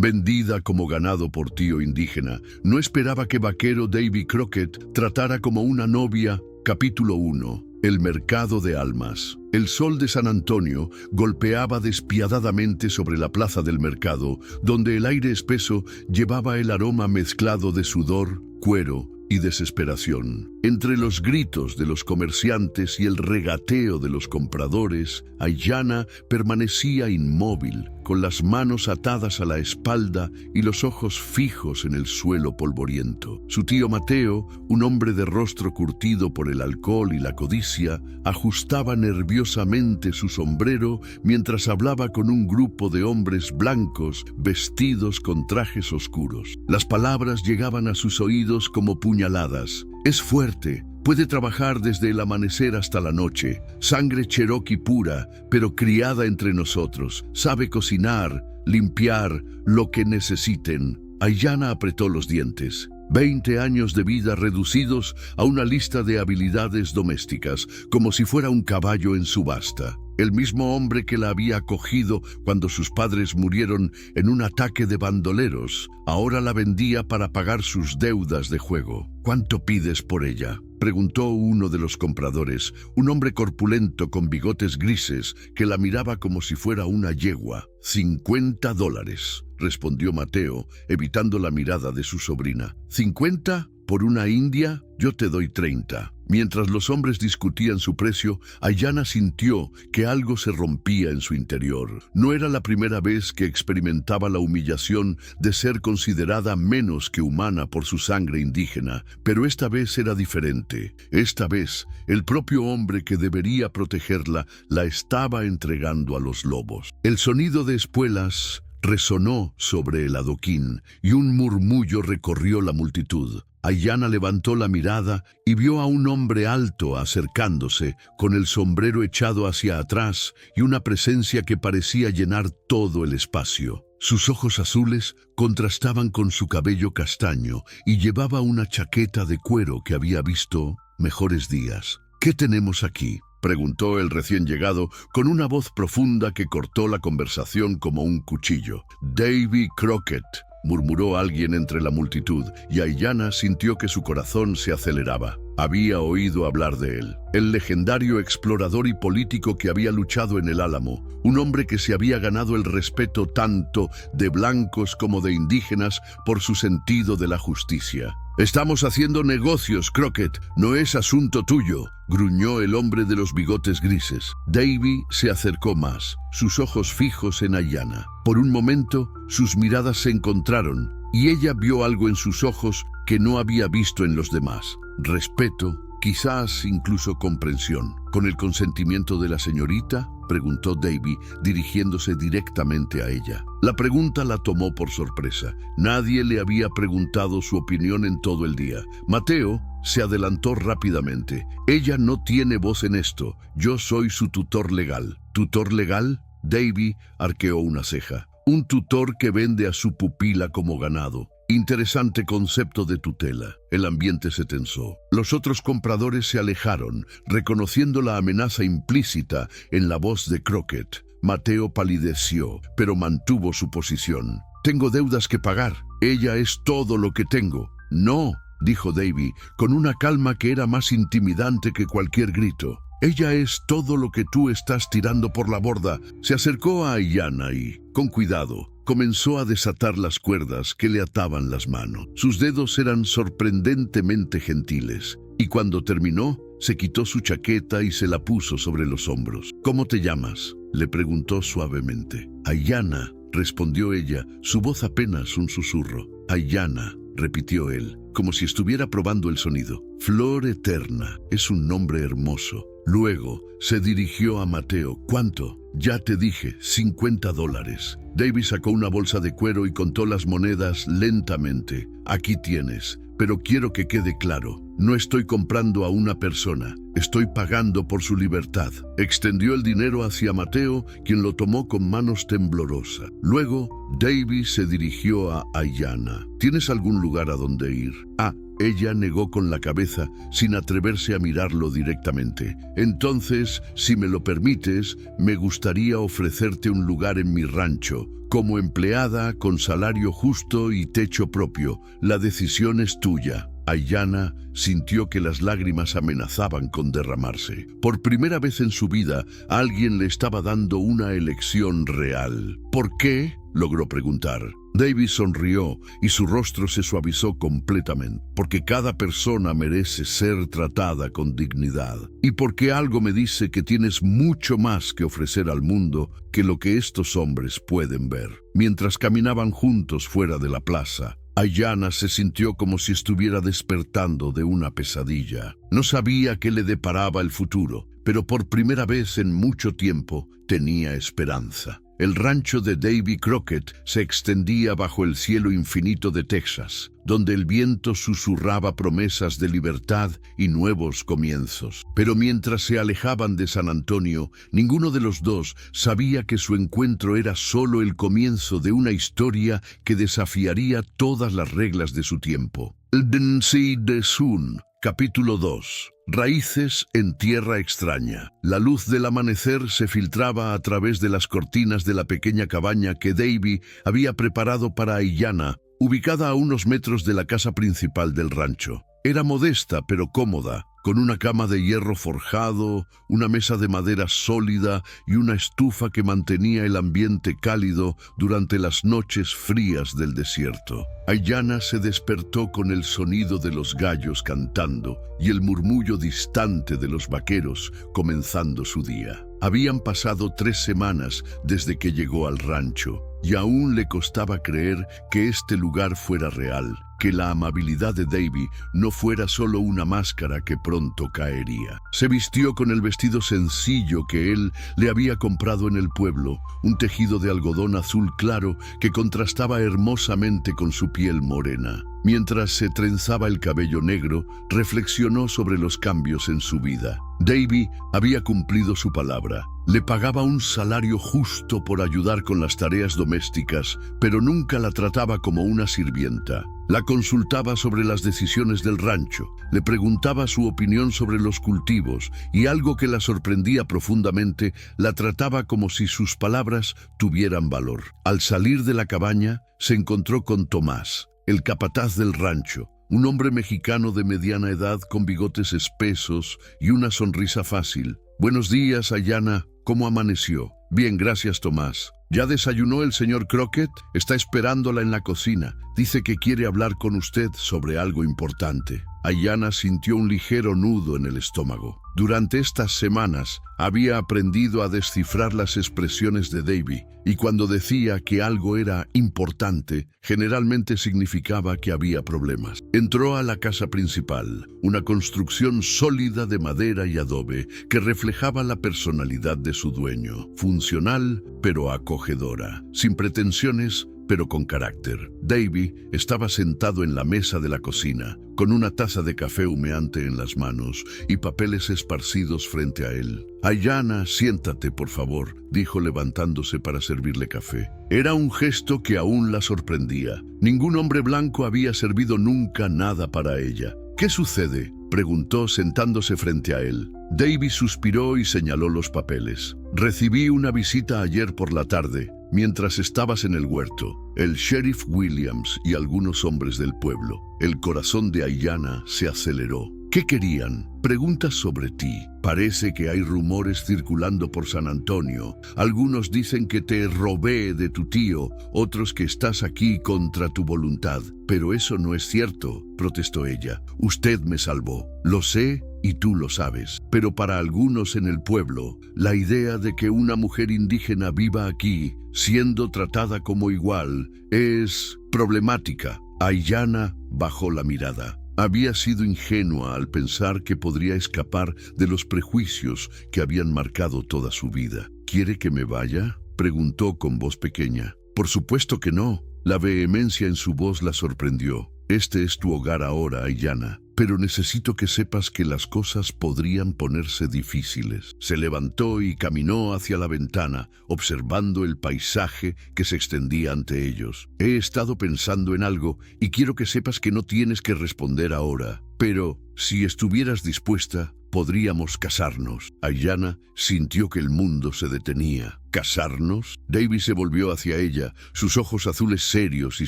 vendida como ganado por tío indígena. No esperaba que vaquero Davy Crockett tratara como una novia. Capítulo 1. El mercado de almas. El sol de San Antonio golpeaba despiadadamente sobre la plaza del mercado, donde el aire espeso llevaba el aroma mezclado de sudor, cuero y desesperación. Entre los gritos de los comerciantes y el regateo de los compradores, Aiyana permanecía inmóvil, con las manos atadas a la espalda y los ojos fijos en el suelo polvoriento. Su tío Mateo, un hombre de rostro curtido por el alcohol y la codicia, ajustaba nerviosamente su sombrero mientras hablaba con un grupo de hombres blancos vestidos con trajes oscuros. Las palabras llegaban a sus oídos como puñaladas. Es fuerte, puede trabajar desde el amanecer hasta la noche, sangre cherokee pura, pero criada entre nosotros, sabe cocinar, limpiar, lo que necesiten. Aiyana apretó los dientes. 20 años de vida reducidos a una lista de habilidades domésticas, como si fuera un caballo en subasta. El mismo hombre que la había acogido cuando sus padres murieron en un ataque de bandoleros, ahora la vendía para pagar sus deudas de juego. ¿Cuánto pides por ella?, preguntó uno de los compradores, un hombre corpulento con bigotes grises que la miraba como si fuera una yegua. $50, respondió Mateo, evitando la mirada de su sobrina. ¿50? ¿Por una india? Yo te doy 30. Mientras los hombres discutían su precio, Aiyana sintió que algo se rompía en su interior. No era la primera vez que experimentaba la humillación de ser considerada menos que humana por su sangre indígena, pero esta vez era diferente. Esta vez, el propio hombre que debería protegerla la estaba entregando a los lobos. El sonido de espuelas resonó sobre el adoquín y un murmullo recorrió la multitud. Aiyana levantó la mirada y vio a un hombre alto acercándose, con el sombrero echado hacia atrás y una presencia que parecía llenar todo el espacio. Sus ojos azules contrastaban con su cabello castaño y llevaba una chaqueta de cuero que había visto mejores días. ¿Qué tenemos aquí?, preguntó el recién llegado con una voz profunda que cortó la conversación como un cuchillo. Davy Crockett, murmuró alguien entre la multitud, y Aiyana sintió que su corazón se aceleraba. Había oído hablar de él, el legendario explorador y político que había luchado en el Álamo, un hombre que se había ganado el respeto tanto de blancos como de indígenas por su sentido de la justicia. «Estamos haciendo negocios, Crockett, no es asunto tuyo», gruñó el hombre de los bigotes grises. Davy se acercó más, sus ojos fijos en Aiyana. Por un momento, sus miradas se encontraron, y ella vio algo en sus ojos que no había visto en los demás. Respeto, quizás incluso comprensión. ¿Con el consentimiento de la señorita?, preguntó Davy, dirigiéndose directamente a ella. La pregunta la tomó por sorpresa. Nadie le había preguntado su opinión en todo el día. Mateo se adelantó rápidamente. «Ella no tiene voz en esto. Yo soy su tutor legal». «¿Tutor legal?», Davy arqueó una ceja. «Un tutor que vende a su pupila como ganado. Interesante concepto de tutela». El ambiente se tensó. Los otros compradores se alejaron, reconociendo la amenaza implícita en la voz de Crockett. Mateo palideció, pero mantuvo su posición. «Tengo deudas que pagar. Ella es todo lo que tengo». «No», dijo Davy, con una calma que era más intimidante que cualquier grito. «Ella es todo lo que tú estás tirando por la borda». Se acercó a Aiyana y, con cuidado, comenzó a desatar las cuerdas que le ataban las manos. Sus dedos eran sorprendentemente gentiles, y cuando terminó, se quitó su chaqueta y se la puso sobre los hombros. «¿Cómo te llamas?», le preguntó suavemente. «Aiyana», respondió ella, su voz apenas un susurro. «Aiyana», repitió él, como si estuviera probando el sonido. «Flor eterna, es un nombre hermoso». Luego se dirigió a Mateo. «¿Cuánto?». «Ya te dije, $50». Davy sacó una bolsa de cuero y contó las monedas lentamente. «Aquí tienes, pero quiero que quede claro, no estoy comprando a una persona, estoy pagando por su libertad». Extendió el dinero hacia Mateo, quien lo tomó con manos temblorosas. Luego, Davy se dirigió a Aiyana. «¿Tienes algún lugar a donde ir?». «Ah, Ella negó con la cabeza, sin atreverse a mirarlo directamente. Entonces, si me lo permites, me gustaría ofrecerte un lugar en mi rancho, como empleada, con salario justo y techo propio. La decisión es tuya. Aiyana sintió que las lágrimas amenazaban con derramarse. Por primera vez en su vida, alguien le estaba dando una elección real. ¿Por qué?, logró preguntar. Davy sonrió y su rostro se suavizó completamente. Porque cada persona merece ser tratada con dignidad. Y porque algo me dice que tienes mucho más que ofrecer al mundo que lo que estos hombres pueden ver. Mientras caminaban juntos fuera de la plaza, Aiyana se sintió como si estuviera despertando de una pesadilla. No sabía qué le deparaba el futuro, pero por primera vez en mucho tiempo tenía esperanza. El rancho de Davy Crockett se extendía bajo el cielo infinito de Texas, donde el viento susurraba promesas de libertad y nuevos comienzos. Pero mientras se alejaban de San Antonio, ninguno de los dos sabía que su encuentro era solo el comienzo de una historia que desafiaría todas las reglas de su tiempo. Densi de Sun, capítulo 2. Raíces en tierra extraña. La luz del amanecer se filtraba a través de las cortinas de la pequeña cabaña que Davy había preparado para Aiyana, ubicada a unos metros de la casa principal del rancho. Era modesta pero cómoda, con una cama de hierro forjado, una mesa de madera sólida y una estufa que mantenía el ambiente cálido durante las noches frías del desierto. Aiyana se despertó con el sonido de los gallos cantando y el murmullo distante de los vaqueros comenzando su día. Habían pasado 3 semanas desde que llegó al rancho y aún le costaba creer que este lugar fuera real, que la amabilidad de Davy no fuera solo una máscara que pronto caería. Se vistió con el vestido sencillo que él le había comprado en el pueblo, un tejido de algodón azul claro que contrastaba hermosamente con su piel morena. Mientras se trenzaba el cabello negro, reflexionó sobre los cambios en su vida. Davy había cumplido su palabra. Le pagaba un salario justo por ayudar con las tareas domésticas, pero nunca la trataba como una sirvienta. La consultaba sobre las decisiones del rancho, le preguntaba su opinión sobre los cultivos y, algo que la sorprendía profundamente, la trataba como si sus palabras tuvieran valor. Al salir de la cabaña, se encontró con Tomás, el capataz del rancho, un hombre mexicano de mediana edad con bigotes espesos y una sonrisa fácil. «Buenos días, Aiyana. ¿Cómo amaneció?» «Bien, gracias, Tomás». «¿Ya desayunó el señor Crockett? Está esperándola en la cocina. Dice que quiere hablar con usted sobre algo importante». Aiyana sintió un ligero nudo en el estómago. Durante estas semanas había aprendido a descifrar las expresiones de Davy, y cuando decía que algo era importante, generalmente significaba que había problemas. Entró a la casa principal, una construcción sólida de madera y adobe que reflejaba la personalidad de su dueño, funcional pero acogedora, sin pretensiones pero con carácter. Davy estaba sentado en la mesa de la cocina, con una taza de café humeante en las manos y papeles esparcidos frente a él. «Aiyana, siéntate, por favor», dijo levantándose para servirle café. Era un gesto que aún la sorprendía. Ningún hombre blanco había servido nunca nada para ella. «¿Qué sucede?», preguntó sentándose frente a él. Davy suspiró y señaló los papeles. «Recibí una visita ayer por la tarde, mientras estabas en el huerto. El sheriff Williams y algunos hombres del pueblo». El corazón de Aiyana se aceleró. «¿Qué querían?». «Preguntas sobre ti. Parece que hay rumores circulando por San Antonio. Algunos dicen que te robé de tu tío, otros que estás aquí contra tu voluntad». «Pero eso no es cierto», protestó ella. «Usted me salvó. Lo sé y tú lo sabes. Pero para algunos en el pueblo, la idea de que una mujer indígena viva aquí, siendo tratada como igual, es problemática». Aiyana bajó la mirada. Había sido ingenua al pensar que podría escapar de los prejuicios que habían marcado toda su vida. «¿Quiere que me vaya?», preguntó con voz pequeña. «Por supuesto que no». La vehemencia en su voz la sorprendió. «Este es tu hogar ahora, Aiyana. pero necesito que sepas que las cosas podrían ponerse difíciles. Se levantó y caminó hacia la ventana, observando el paisaje que se extendía ante ellos. He estado pensando en algo y quiero que sepas que no tienes que responder ahora. Pero, si estuvieras dispuesta, podríamos casarnos. Ayanna sintió que el mundo se detenía. ¿Casarnos? Davy se volvió hacia ella, sus ojos azules serios y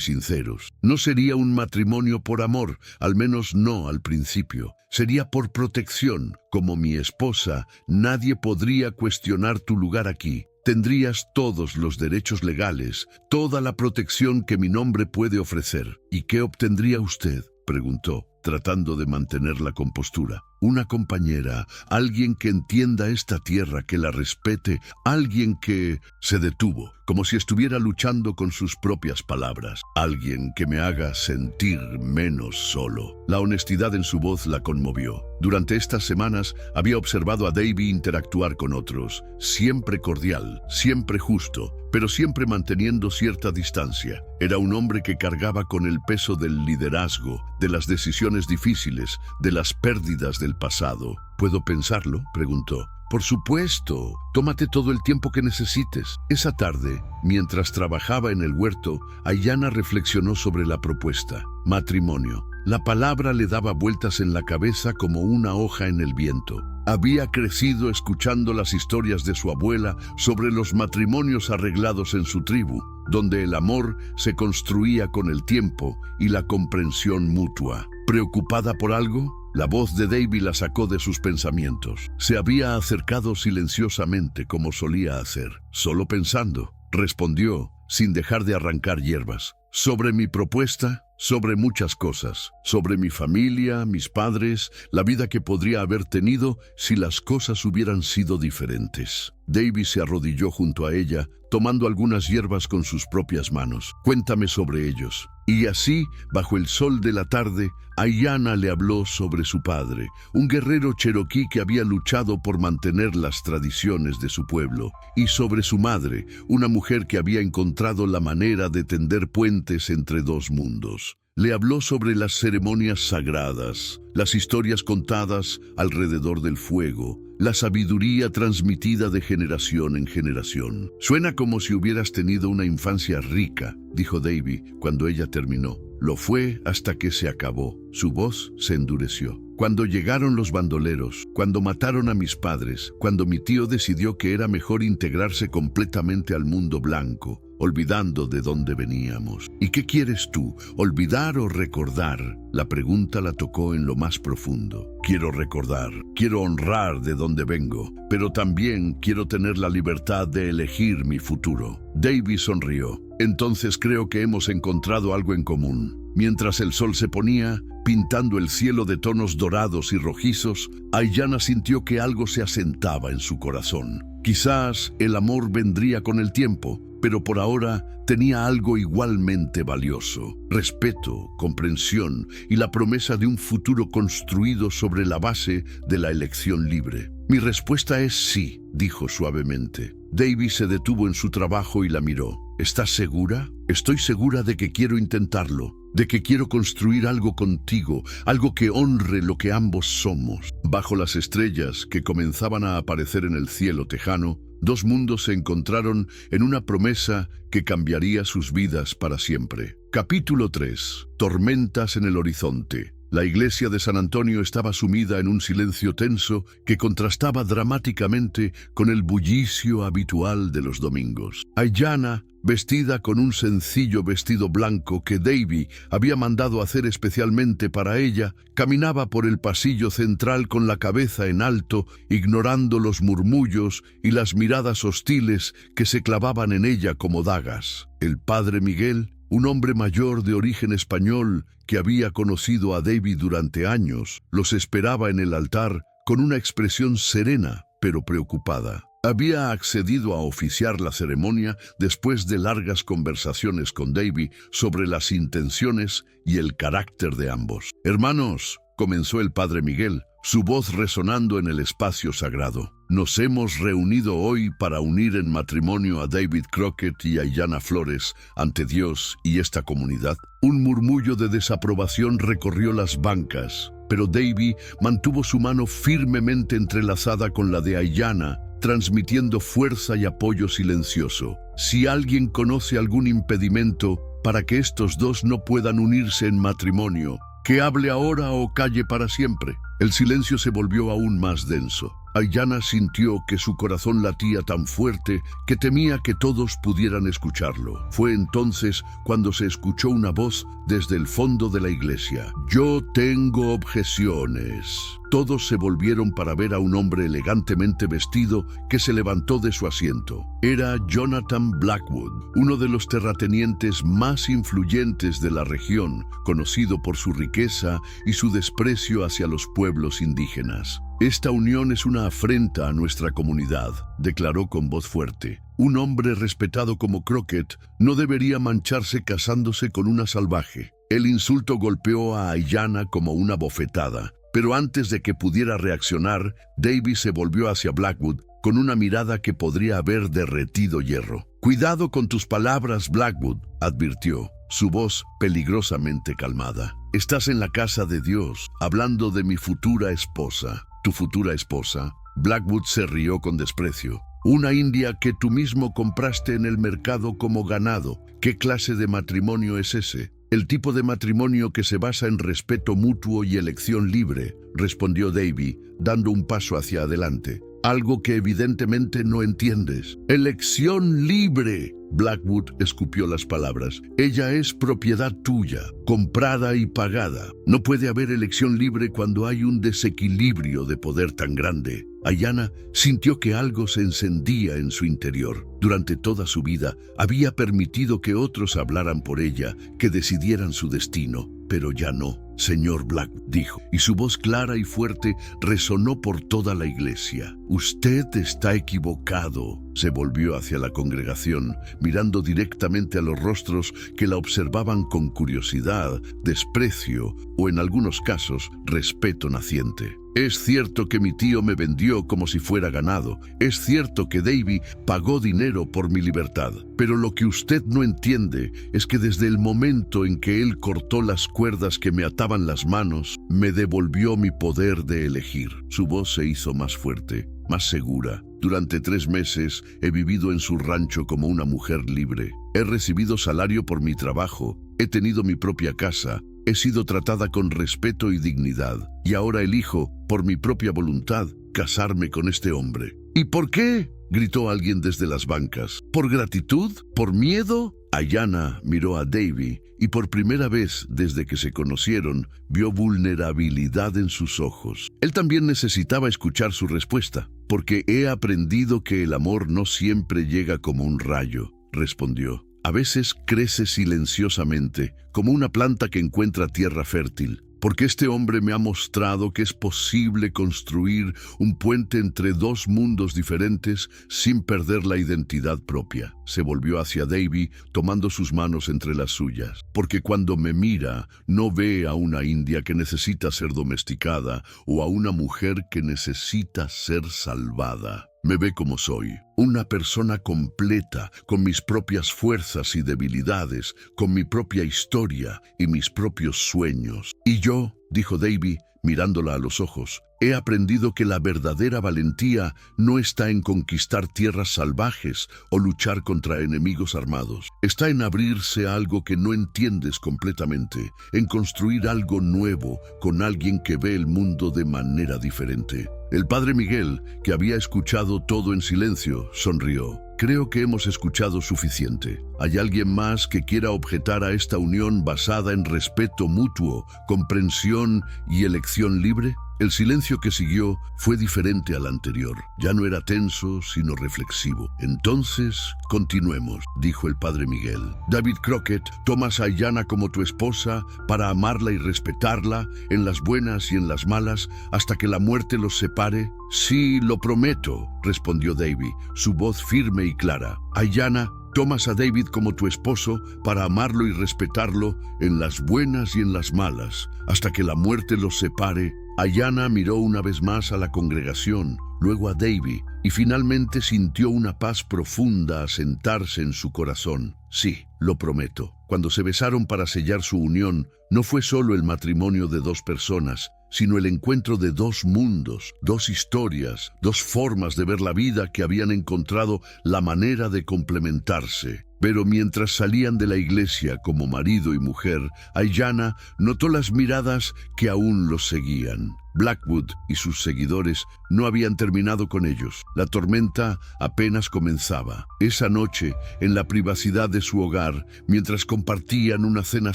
sinceros. No sería un matrimonio por amor, al menos no al principio. Sería por protección. Como mi esposa, nadie podría cuestionar tu lugar aquí. Tendrías todos los derechos legales, toda la protección que mi nombre puede ofrecer. ¿Y qué obtendría usted?, preguntó, tratando de mantener la compostura. Una compañera, alguien que entienda esta tierra, que la respete, alguien que... Se detuvo, como si estuviera luchando con sus propias palabras. Alguien que me haga sentir menos solo. La honestidad en su voz la conmovió. Durante estas semanas había observado a Davy interactuar con otros, siempre cordial, siempre justo, pero siempre manteniendo cierta distancia. Era un hombre que cargaba con el peso del liderazgo, de las decisiones difíciles, de las pérdidas del pasado. ¿Puedo pensarlo?, preguntó. Por supuesto, tómate todo el tiempo que necesites. Esa tarde, mientras trabajaba en el huerto, Ayanna reflexionó sobre la propuesta. Matrimonio. La palabra le daba vueltas en la cabeza como una hoja en el viento. Había crecido escuchando las historias de su abuela sobre los matrimonios arreglados en su tribu, donde el amor se construía con el tiempo y la comprensión mutua. ¿Preocupada por algo? La voz de Davy la sacó de sus pensamientos. Se había acercado silenciosamente como solía hacer. Solo pensando, respondió, sin dejar de arrancar hierbas. Sobre mi propuesta, sobre muchas cosas, sobre mi familia, mis padres, la vida que podría haber tenido si las cosas hubieran sido diferentes. Davy se arrodilló junto a ella, tomando algunas hierbas con sus propias manos. Cuéntame sobre ellos. Y así, bajo el sol de la tarde, Ayanna le habló sobre su padre, un guerrero cheroquí que había luchado por mantener las tradiciones de su pueblo, y sobre su madre, una mujer que había encontrado la manera de tender puentes entre dos mundos. Le habló sobre las ceremonias sagradas, las historias contadas alrededor del fuego, la sabiduría transmitida de generación en generación. Suena como si hubieras tenido una infancia rica, dijo Davy cuando ella terminó. Lo fue hasta que se acabó. Su voz se endureció. Cuando llegaron los bandoleros, cuando mataron a mis padres, cuando mi tío decidió que era mejor integrarse completamente al mundo blanco, olvidando de dónde veníamos. ¿Y qué quieres tú, olvidar o recordar? La pregunta la tocó en lo más profundo. Quiero recordar, quiero honrar de dónde vengo, pero también quiero tener la libertad de elegir mi futuro. Davy sonrió. Entonces creo que hemos encontrado algo en común. Mientras el sol se ponía, pintando el cielo de tonos dorados y rojizos, Ayanna sintió que algo se asentaba en su corazón. Quizás el amor vendría con el tiempo, pero por ahora tenía algo igualmente valioso: respeto, comprensión y la promesa de un futuro construido sobre la base de la elección libre. Mi respuesta es sí, dijo suavemente. Davy se detuvo en su trabajo y la miró. ¿Estás segura? Estoy segura de que quiero intentarlo, de que quiero construir algo contigo, algo que honre lo que ambos somos. Bajo las estrellas que comenzaban a aparecer en el cielo tejano, dos mundos se encontraron en una promesa que cambiaría sus vidas para siempre. Capítulo 3. Tormentas en el horizonte. La iglesia de San Antonio estaba sumida en un silencio tenso que contrastaba dramáticamente con el bullicio habitual de los domingos. Ayanna, vestida con un sencillo vestido blanco que Davy había mandado hacer especialmente para ella, caminaba por el pasillo central con la cabeza en alto, ignorando los murmullos y las miradas hostiles que se clavaban en ella como dagas. El padre Miguel, un hombre mayor de origen español que había conocido a Davy durante años, los esperaba en el altar con una expresión serena pero preocupada. Había accedido a oficiar la ceremonia después de largas conversaciones con Davy sobre las intenciones y el carácter de ambos. «Hermanos», comenzó el padre Miguel, su voz resonando en el espacio sagrado, Nos hemos reunido hoy para unir en matrimonio a David Crockett y a Ayanna Flores ante Dios y esta comunidad. Un murmullo de desaprobación recorrió las bancas, pero Davy mantuvo su mano firmemente entrelazada con la de Ayanna, transmitiendo fuerza y apoyo silencioso. Si alguien conoce algún impedimento para que estos dos no puedan unirse en matrimonio, que hable ahora o calle para siempre. El silencio se volvió aún más denso. Ayanna sintió que su corazón latía tan fuerte que temía que todos pudieran escucharlo. Fue entonces cuando se escuchó una voz desde el fondo de la iglesia. «Yo tengo objeciones». Todos se volvieron para ver a un hombre elegantemente vestido que se levantó de su asiento. Era Jonathan Blackwood, uno de los terratenientes más influyentes de la región, conocido por su riqueza y su desprecio hacia los pueblos indígenas. «Esta unión es una afrenta a nuestra comunidad», declaró con voz fuerte. «Un hombre respetado como Crockett no debería mancharse casándose con una salvaje». El insulto golpeó a Ayanna como una bofetada, pero antes de que pudiera reaccionar, Davy se volvió hacia Blackwood con una mirada que podría haber derretido hierro. «Cuidado con tus palabras, Blackwood», advirtió, su voz peligrosamente calmada. «Estás en la casa de Dios, hablando de mi futura esposa». «¿Tu futura esposa?» Blackwood se rió con desprecio. «Una india que tú mismo compraste en el mercado como ganado. ¿Qué clase de matrimonio es ese?» «El tipo de matrimonio que se basa en respeto mutuo y elección libre», respondió Davy, dando un paso hacia adelante. «Algo que evidentemente no entiendes». «Elección libre». Blackwood escupió las palabras. «Ella es propiedad tuya, comprada y pagada. No puede haber elección libre cuando hay un desequilibrio de poder tan grande». Ayanna sintió que algo se encendía en su interior. Durante toda su vida había permitido que otros hablaran por ella, que decidieran su destino, pero ya no. «Señor Blackwood», dijo, y su voz clara y fuerte resonó por toda la iglesia. «Usted está equivocado». Se volvió hacia la congregación, mirando directamente a los rostros que la observaban con curiosidad, desprecio o, en algunos casos, respeto naciente. «Es cierto que mi tío me vendió como si fuera ganado. Es cierto que Davy pagó dinero por mi libertad. Pero lo que usted no entiende es que desde el momento en que él cortó las cuerdas que me ataban las manos, me devolvió mi poder de elegir». Su voz se hizo más fuerte, más segura. «Durante 3 meses he vivido en su rancho como una mujer libre. He recibido salario por mi trabajo. He tenido mi propia casa. He sido tratada con respeto y dignidad. Y ahora elijo, por mi propia voluntad, casarme con este hombre». «¿Y por qué?», gritó alguien desde las bancas. «¿Por gratitud? ¿Por miedo?». Ayanna miró a Davy y por primera vez desde que se conocieron vio vulnerabilidad en sus ojos. Él también necesitaba escuchar su respuesta. «Porque he aprendido que el amor no siempre llega como un rayo», respondió. «A veces crece silenciosamente, como una planta que encuentra tierra fértil. Porque este hombre me ha mostrado que es posible construir un puente entre 2 mundos diferentes sin perder la identidad propia». Se volvió hacia Davy, tomando sus manos entre las suyas. «Porque cuando me mira, no ve a una india que necesita ser domesticada o a una mujer que necesita ser salvada. Me ve como soy, una persona completa, con mis propias fuerzas y debilidades, con mi propia historia y mis propios sueños. Y yo», dijo Davy, mirándola a los ojos, «he aprendido que la verdadera valentía no está en conquistar tierras salvajes o luchar contra enemigos armados. Está en abrirse a algo que no entiendes completamente, en construir algo nuevo con alguien que ve el mundo de manera diferente». El padre Miguel, que había escuchado todo en silencio, sonrió. «Creo que hemos escuchado suficiente. ¿Hay alguien más que quiera objetar a esta unión basada en respeto mutuo, comprensión y elección libre?» El silencio que siguió fue diferente al anterior. Ya no era tenso, sino reflexivo. «Entonces, continuemos», dijo el padre Miguel. «David Crockett, tomas a Ayanna como tu esposa para amarla y respetarla en las buenas y en las malas hasta que la muerte los separe». «Sí, lo prometo», respondió Davy, su voz firme y clara. «Ayanna, tomas a David como tu esposo para amarlo y respetarlo en las buenas y en las malas hasta que la muerte los separe». Ayanna miró una vez más a la congregación, luego a Davy, y finalmente sintió una paz profunda asentarse en su corazón. Sí, lo prometo. Cuando se besaron para sellar su unión, no fue solo el matrimonio de dos personas, sino el encuentro de dos mundos, dos historias, dos formas de ver la vida que habían encontrado la manera de complementarse. Pero mientras salían de la iglesia como marido y mujer, Ayanna notó las miradas que aún los seguían. Blackwood y sus seguidores no habían terminado con ellos. La tormenta apenas comenzaba. Esa noche, en la privacidad de su hogar, mientras compartían una cena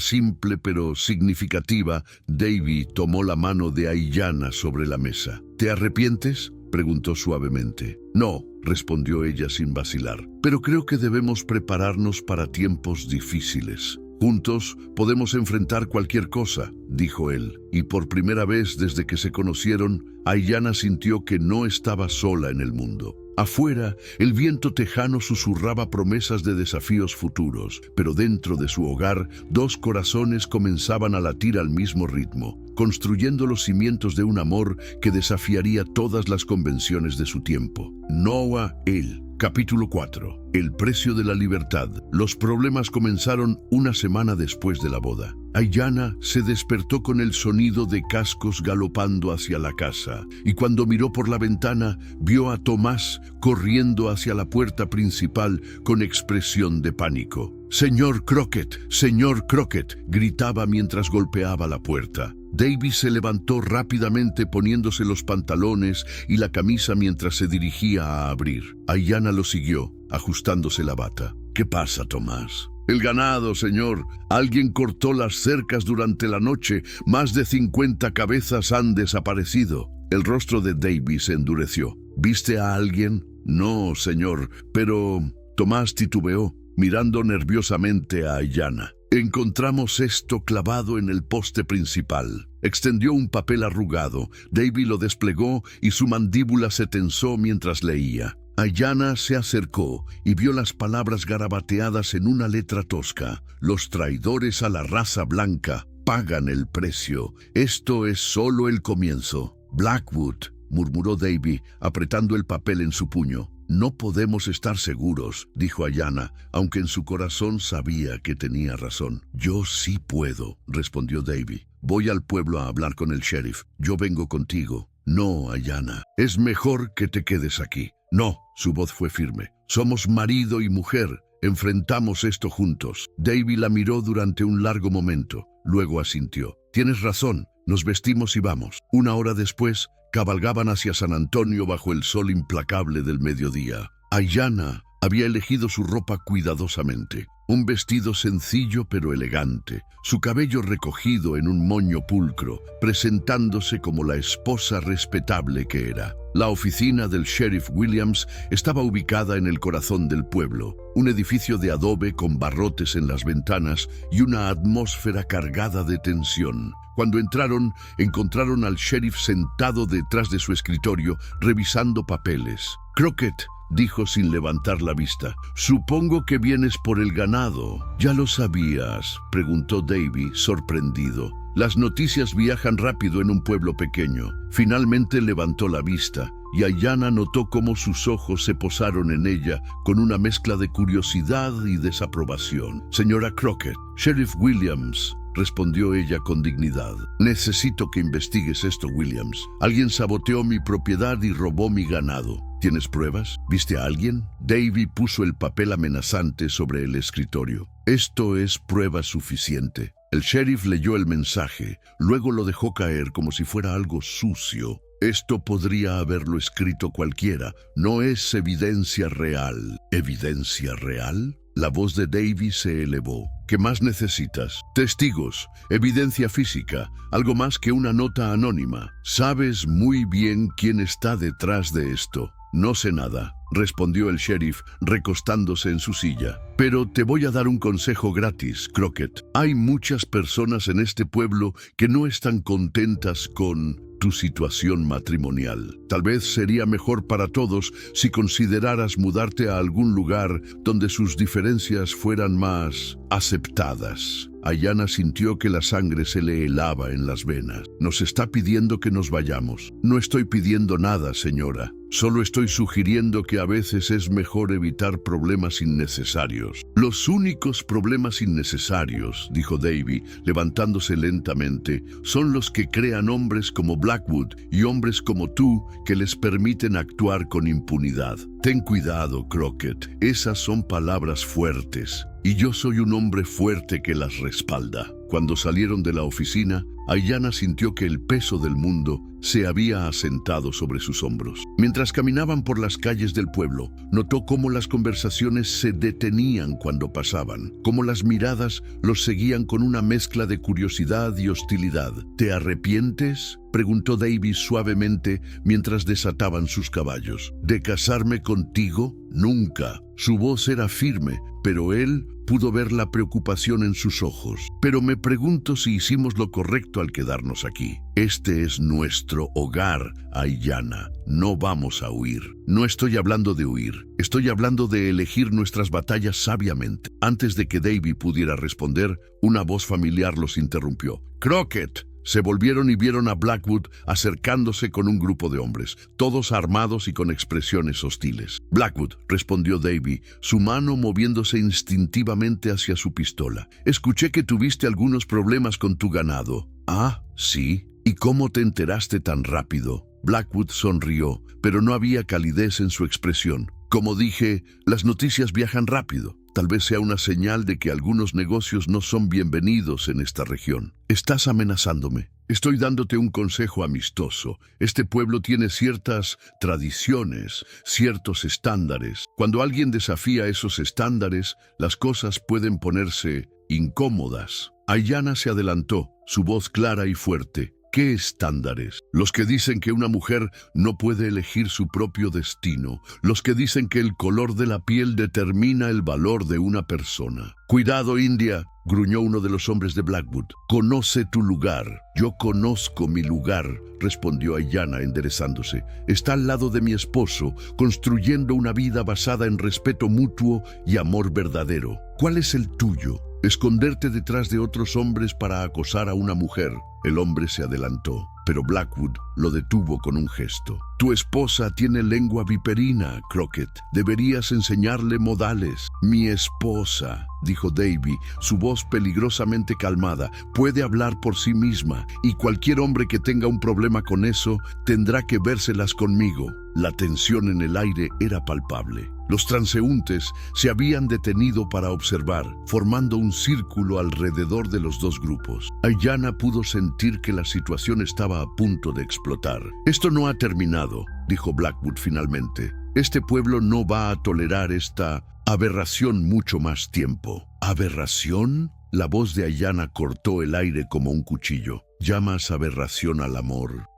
simple pero significativa, Davy tomó la mano de Ayanna sobre la mesa. ¿Te arrepientes?, preguntó suavemente. No, respondió ella sin vacilar, pero creo que debemos prepararnos para tiempos difíciles. Juntos podemos enfrentar cualquier cosa, dijo él, y por primera vez desde que se conocieron, Ayanna sintió que no estaba sola en el mundo. Afuera, el viento tejano susurraba promesas de desafíos futuros, pero dentro de su hogar, dos corazones comenzaban a latir al mismo ritmo, construyendo los cimientos de un amor que desafiaría todas las convenciones de su tiempo. Noah él. Capítulo 4. El precio de la libertad. Los problemas comenzaron una semana después de la boda. Ayanna se despertó con el sonido de cascos galopando hacia la casa, y cuando miró por la ventana, vio a Tomás corriendo hacia la puerta principal con expresión de pánico. «Señor Crockett», gritaba mientras golpeaba la puerta. Davy se levantó rápidamente poniéndose los pantalones y la camisa mientras se dirigía a abrir. Ayanna lo siguió, ajustándose la bata. «¿Qué pasa, Tomás?» «El ganado, señor. Alguien cortó las cercas durante la noche. Más de 50 cabezas han desaparecido». El rostro de Davy se endureció. «¿Viste a alguien?» «No, señor, pero...» Tomás titubeó, mirando nerviosamente a Ayanna. «Encontramos esto clavado en el poste principal». Extendió un papel arrugado. Davy lo desplegó y su mandíbula se tensó mientras leía. Ayanna se acercó y vio las palabras garabateadas en una letra tosca. «Los traidores a la raza blanca pagan el precio. Esto es solo el comienzo». «Blackwood», murmuró Davy, apretando el papel en su puño. «No podemos estar seguros», dijo Ayanna, aunque en su corazón sabía que tenía razón. «Yo sí puedo», respondió Davy. «Voy al pueblo a hablar con el sheriff. Yo vengo contigo». «No, Ayanna, es mejor que te quedes aquí». «No», su voz fue firme. «Somos marido y mujer. Enfrentamos esto juntos». Davy la miró durante un largo momento. Luego asintió. «Tienes razón. Nos vestimos y vamos». Una hora después, cabalgaban hacia San Antonio bajo el sol implacable del mediodía. Ayanna había elegido su ropa cuidadosamente. Un vestido sencillo pero elegante, su cabello recogido en un moño pulcro, presentándose como la esposa respetable que era. La oficina del sheriff Williams estaba ubicada en el corazón del pueblo, un edificio de adobe con barrotes en las ventanas y una atmósfera cargada de tensión. Cuando encontraron al sheriff sentado detrás de su escritorio, revisando papeles. «Crockett», dijo sin levantar la vista. «Supongo que vienes por el ganado». «¿Ya lo sabías?», preguntó Davy, sorprendido. Las noticias viajan rápido en un pueblo pequeño. Finalmente levantó la vista, y Ayanna notó cómo sus ojos se posaron en ella con una mezcla de curiosidad y desaprobación. «Señora Crockett, Sheriff Williams», respondió ella con dignidad. «Necesito que investigues esto, Williams. Alguien saboteó mi propiedad y robó mi ganado. ¿Tienes pruebas? ¿Viste a alguien?» Davy puso el papel amenazante sobre el escritorio. «Esto es prueba suficiente». El sheriff leyó el mensaje, luego lo dejó caer como si fuera algo sucio. «Esto podría haberlo escrito cualquiera. No es evidencia real». «¿Evidencia real?». La voz de Davy se elevó. «¿Qué más necesitas? Testigos, evidencia física, algo más que una nota anónima. Sabes muy bien quién está detrás de esto». «No sé nada», respondió el sheriff, recostándose en su silla. «Pero te voy a dar un consejo gratis, Crockett. Hay muchas personas en este pueblo que no están contentas con tu situación matrimonial. Tal vez sería mejor para todos si consideraras mudarte a algún lugar donde sus diferencias fueran más aceptadas». Ayanna sintió que la sangre se le helaba en las venas. Nos está pidiendo que nos vayamos. No estoy pidiendo nada, señora. Solo estoy sugiriendo que a veces es mejor evitar problemas innecesarios. Los únicos problemas innecesarios, dijo Davy, levantándose lentamente, son los que crean hombres como Blackwood y hombres como tú que les permiten actuar con impunidad. Ten cuidado, Crockett. Esas son palabras fuertes. Y yo soy un hombre fuerte que las respalda. Cuando salieron de la oficina, Aiyana sintió que el peso del mundo se había asentado sobre sus hombros. Mientras caminaban por las calles del pueblo, notó cómo las conversaciones se detenían cuando pasaban, cómo las miradas los seguían con una mezcla de curiosidad y hostilidad. ¿Te arrepientes?, preguntó Davy suavemente mientras desataban sus caballos. ¿De casarme contigo? Nunca. Su voz era firme, pero él pudo ver la preocupación en sus ojos. Pero me pregunto si hicimos lo correcto al quedarnos aquí. Este es nuestro hogar, Aiyana. No vamos a huir. No estoy hablando de huir. Estoy hablando de elegir nuestras batallas sabiamente. Antes de que Davy pudiera responder, una voz familiar los interrumpió. ¡Crockett! Se volvieron y vieron a Blackwood acercándose con un grupo de hombres, todos armados y con expresiones hostiles. Blackwood, respondió Davy, su mano moviéndose instintivamente hacia su pistola. Escuché que tuviste algunos problemas con tu ganado. Ah, sí. ¿Y cómo te enteraste tan rápido? Blackwood sonrió, pero no había calidez en su expresión. Como dije, las noticias viajan rápido. Tal vez sea una señal de que algunos negocios no son bienvenidos en esta región. Estás amenazándome. Estoy dándote un consejo amistoso. Este pueblo tiene ciertas tradiciones, ciertos estándares. Cuando alguien desafía esos estándares, las cosas pueden ponerse incómodas. Aiyana se adelantó, su voz clara y fuerte. ¿Qué estándares? Los que dicen que una mujer no puede elegir su propio destino. Los que dicen que el color de la piel determina el valor de una persona. Cuidado, India, gruñó uno de los hombres de Blackwood. Conoce tu lugar. Yo conozco mi lugar, respondió Aiyana enderezándose. Está al lado de mi esposo, construyendo una vida basada en respeto mutuo y amor verdadero. ¿Cuál es el tuyo? Esconderte detrás de otros hombres para acosar a una mujer. El hombre se adelantó, pero Blackwood lo detuvo con un gesto. Tu esposa tiene lengua viperina, Crockett. Deberías enseñarle modales. Mi esposa, dijo Davy, su voz peligrosamente calmada, puede hablar por sí misma, y cualquier hombre que tenga un problema con eso tendrá que vérselas conmigo. La tensión en el aire era palpable. Los transeúntes se habían detenido para observar, formando un círculo alrededor de los dos grupos. Aiyana pudo sentir que la situación estaba a punto de explotar. Esto no ha terminado, dijo Blackwood finalmente. Este pueblo no va a tolerar esta aberración mucho más tiempo. ¿Aberración? La voz de Aiyana cortó el aire como un cuchillo. ¿Llamas aberración al amor?